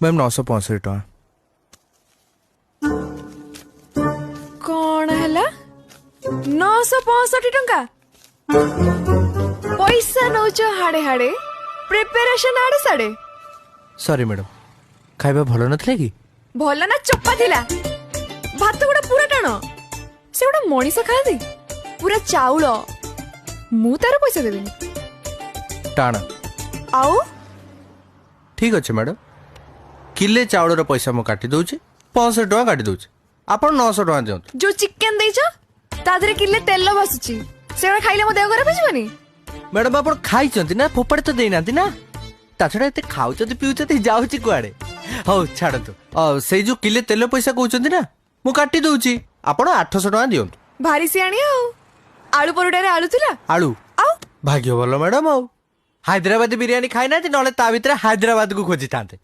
Ma'am 965 टका। कौन है 965 टंका पैसा नौच हाड़े हाड़े प्रिपरेशन आड़े साड़े। सॉरी मैडम, खाଇବା ଭଲ ନଥିଲା କି? भल ना चप्पा थिला भात गुड़ा पूरा टाण से गुड़ा मनीष खाती पूरा चाउल मु तार पैसा देबी टाण आउ ठीक अच्छे मैडम, किले चाउल पैसा मु काटी दौची 65 टका काटी दौची, आपण 900 टका दियंतु। जो चिकन देइछ ता धरे किले तेल बसुची से खाइले मो देह खराब होजबनी। मैडम आपण खाइचंती ना, फोपाड़े तो देइनांती ना, ता छडा एते खाउचंती पिउचंती जाउची कुआडे। हौ छाड़तु, से जो किले तेल पैसा कहउचंती ना मु काटी दौची, आपण 800 टका दियंतु। भारी सियाणी आलू परोटा आलू थिला आलू आउ भाग्य भल मैडम। आउ हैदराबादी बिरियानी खाई ना नले ता भितर हैदराबाद को खोजी थांते।